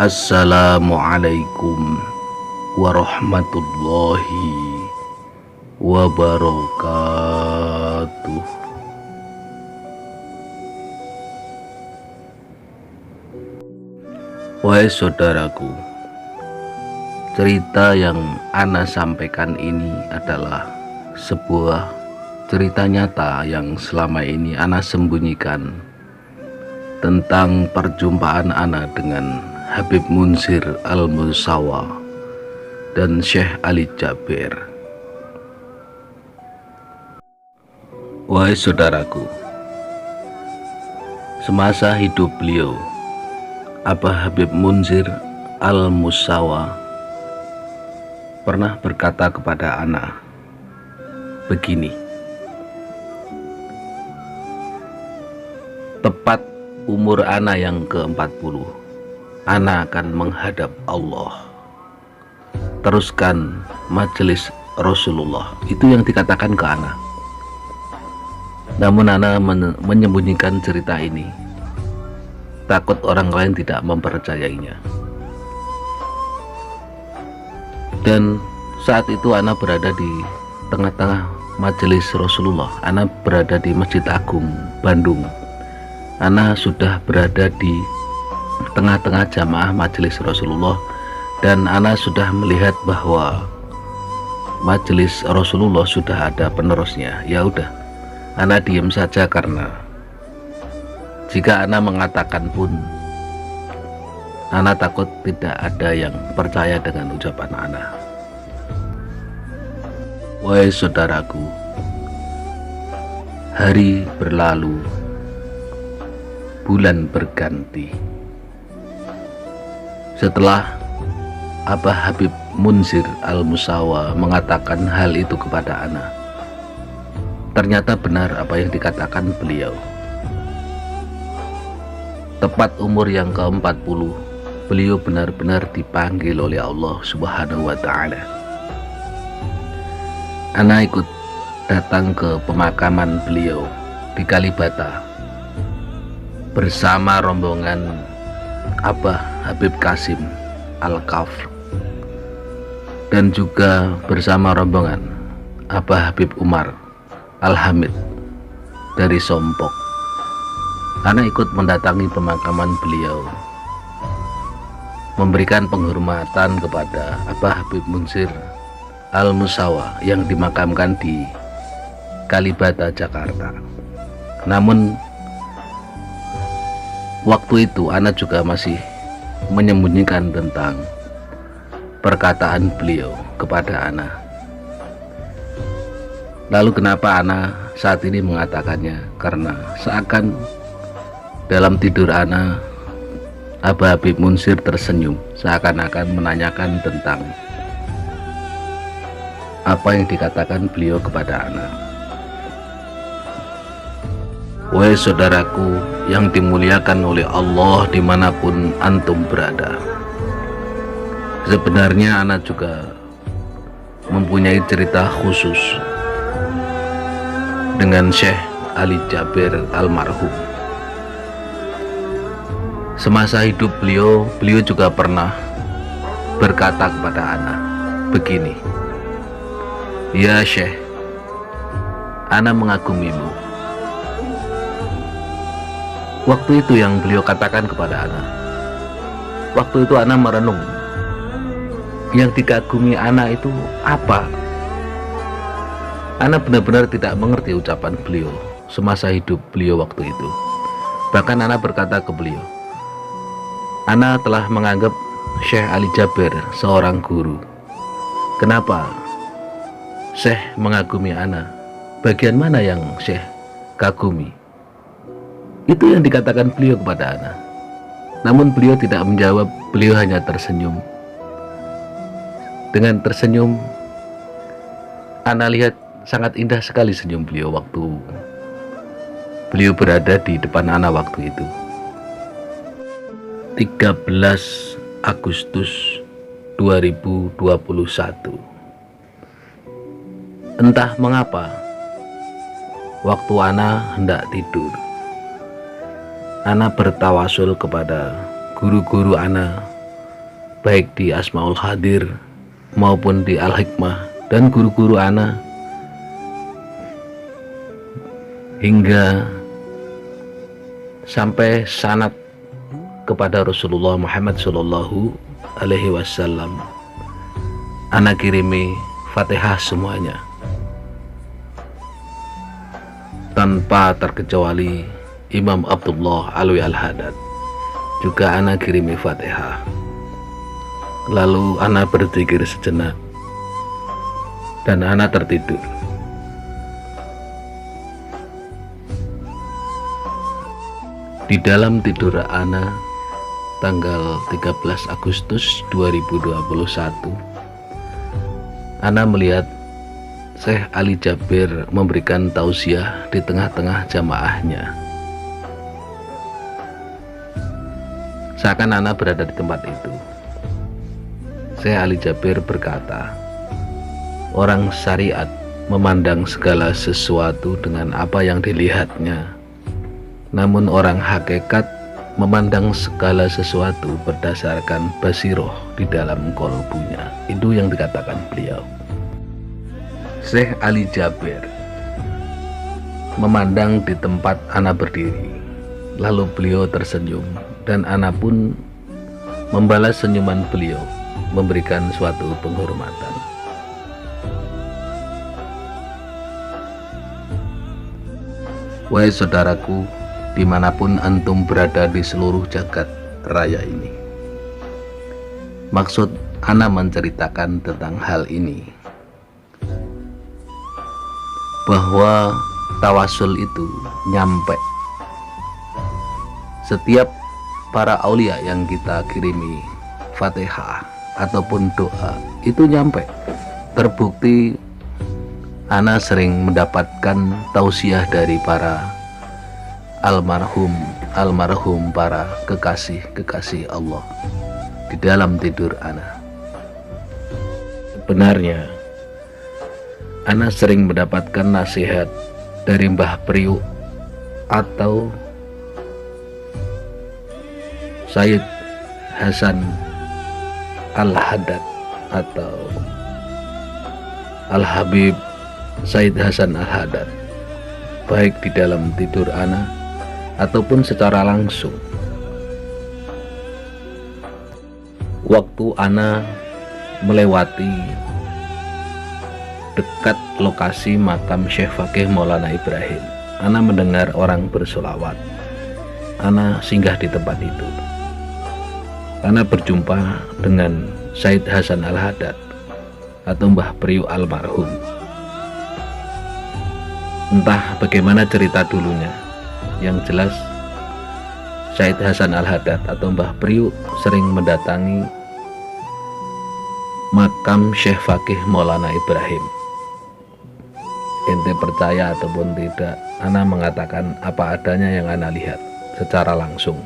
Assalamualaikum warahmatullahi wabarakatuh. Wahai saudaraku, cerita yang Ana sampaikan ini adalah sebuah cerita nyata yang selama ini Ana sembunyikan tentang perjumpaan Ana dengan Habib Munzir Al-Musawa dan Syekh Ali Jabir. Wahai saudaraku, semasa hidup beliau, Abah Habib Munzir Al-Musawa pernah berkata kepada Ana begini: tepat umur Ana yang ke-40, Ana akan menghadap Allah. Teruskan majelis Rasulullah. Itu yang dikatakan ke Ana. Namun Ana menyembunyikan cerita ini, takut orang lain tidak mempercayainya. Dan saat itu Ana berada di tengah-tengah majelis Rasulullah. Ana berada di Masjid Agung Bandung. Ana sudah berada di tengah-tengah jamaah majelis Rasulullah, dan Ana sudah melihat bahwa majelis Rasulullah sudah ada penerusnya. Ya udah, Ana diam saja, karena jika Ana mengatakan pun Ana takut tidak ada yang percaya dengan ucapan Ana. Wahai saudaraku, hari berlalu, bulan berganti. Setelah Abah Habib Munzir Al-Musawa mengatakan hal itu kepada Ana, ternyata benar apa yang dikatakan beliau. Tepat umur yang ke-40, beliau benar-benar dipanggil oleh Allah Subhanahu wa Ta'ala. Ana ikut datang ke pemakaman beliau di Kalibata bersama rombongan Abah Habib Qasim Al-Kafr, dan juga bersama rombongan Abah Habib Umar Al-Hamid dari Sompok. Ana ikut mendatangi pemakaman beliau, memberikan penghormatan kepada Abah Habib Munzir Al-Musawa yang dimakamkan di Kalibata, Jakarta. Namun waktu itu Ana juga masih menyembunyikan tentang perkataan beliau kepada Ana. Lalu kenapa Ana saat ini mengatakannya? Karena seakan dalam tidur Ana, Abah Habib Munzir tersenyum, seakan-akan menanyakan tentang apa yang dikatakan beliau kepada Ana. Wahai saudaraku yang dimuliakan oleh Allah dimanapun antum berada, sebenarnya Ana juga mempunyai cerita khusus dengan Syekh Ali Jabir almarhum. Semasa hidup beliau juga pernah berkata kepada Ana begini: ya Syekh, Ana mengagumimu. Waktu itu yang beliau katakan kepada Ana. Waktu itu Ana merenung, yang dikagumi Ana itu apa? Ana benar-benar tidak mengerti ucapan beliau semasa hidup beliau waktu itu. Bahkan Ana berkata ke beliau, Ana telah menganggap Syekh Ali Jabir seorang guru. Kenapa Syekh mengagumi Ana? Bagian mana yang Syekh kagumi? Itu yang dikatakan beliau kepada Ana. Namun beliau tidak menjawab, beliau hanya tersenyum. Dengan tersenyum, Ana lihat sangat indah sekali senyum beliau waktu beliau berada di depan Ana waktu itu. 13 Agustus 2021. Entah mengapa, waktu Ana hendak tidur, Ana bertawasul kepada guru-guru Ana baik di Asmaul Hadir maupun di Al-Hikmah, dan guru-guru ana hingga sampai sanad kepada Rasulullah Muhammad Sallallahu Alaihi Wasallam. Ana kirimi Fatihah semuanya tanpa terkecuali Imam Abdullah Alwi Al-Haddad juga ana kirimi Fatihah. Lalu ana berzikir sejenak dan ana tertidur. Di dalam tidur ana tanggal 13 Agustus 2021, ana melihat Syekh Ali Jabir memberikan tausiah di tengah-tengah jamaahnya. Seakan ana berada di tempat itu. Syekh Ali Jabir berkata, orang syariat memandang segala sesuatu dengan apa yang dilihatnya, namun orang hakikat memandang segala sesuatu berdasarkan basiroh di dalam kolbunya. Itu yang dikatakan beliau. Syekh Ali Jabir memandang di tempat ana berdiri, lalu beliau tersenyum dan ana pun membalas senyuman beliau, memberikan suatu penghormatan. Wahai saudaraku, dimanapun antum berada di seluruh jagat raya ini, maksud ana menceritakan tentang hal ini, bahwa tawasul itu nyampe. Setiap para aulia yang kita kirimi Fatihah ataupun doa itu nyampe. Terbukti ana sering mendapatkan tausiah dari para almarhum para kekasih Allah di dalam tidur ana. Sebenarnya ana sering mendapatkan nasihat dari Mbah Priuk atau Sayyid Hasan Al-Haddad atau Al-Habib Sayyid Hasan Al-Haddad, baik di dalam tidur ana ataupun secara langsung. Waktu ana melewati dekat lokasi makam Syekh Faqih Maulana Ibrahim, ana mendengar orang bersolawat. Ana singgah di tempat itu. Ana berjumpa dengan Sayyid Hasan Al-Haddad atau Mbah Priuk almarhum. Entah bagaimana cerita dulunya, yang jelas Sayyid Hasan Al-Haddad atau Mbah Priuk sering mendatangi makam Syekh Faqih Maulana Ibrahim. Ente percaya ataupun tidak, ana mengatakan apa adanya yang ana lihat secara langsung.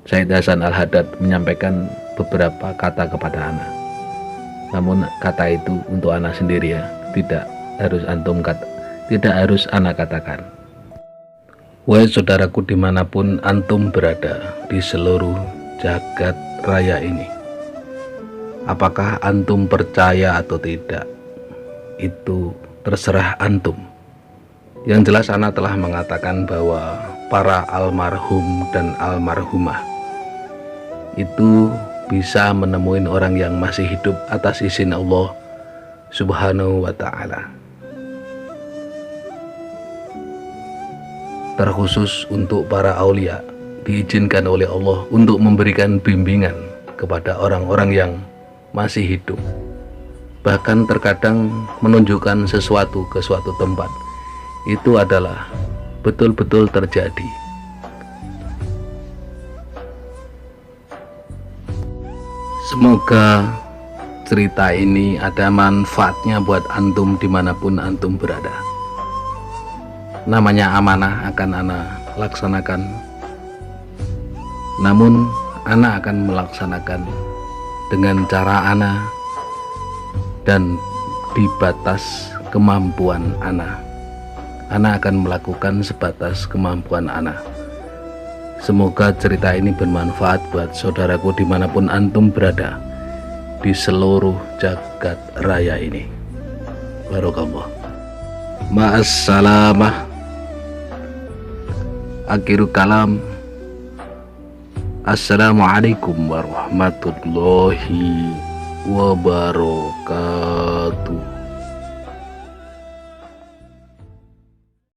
Sayyid Hasan Al-Haddad menyampaikan beberapa kata kepada ana, namun kata itu untuk ana sendiri ya, tidak harus ana katakan. Wahai saudaraku, dimanapun antum berada di seluruh jagat raya ini, apakah antum percaya atau tidak, itu terserah antum. Yang jelas ana telah mengatakan bahwa para almarhum dan almarhumah itu bisa menemui orang yang masih hidup atas izin Allah Subhanahu wa ta'ala. Terkhusus untuk para aulia, diizinkan oleh Allah untuk memberikan bimbingan kepada orang-orang yang masih hidup, bahkan terkadang menunjukkan sesuatu ke suatu tempat. Itu adalah betul-betul terjadi. Semoga cerita ini ada manfaatnya buat antum dimanapun antum berada. Namanya amanah akan ana laksanakan, namun ana akan melaksanakan dengan cara ana dan di batas kemampuan ana. Ana akan melakukan sebatas kemampuan ana. Semoga cerita ini bermanfaat buat saudaraku dimanapun antum berada di seluruh jagat raya ini. Barakallah. Ma'assalamah. Akhirul kalam. Assalamualaikum warahmatullahi wabarakatuh.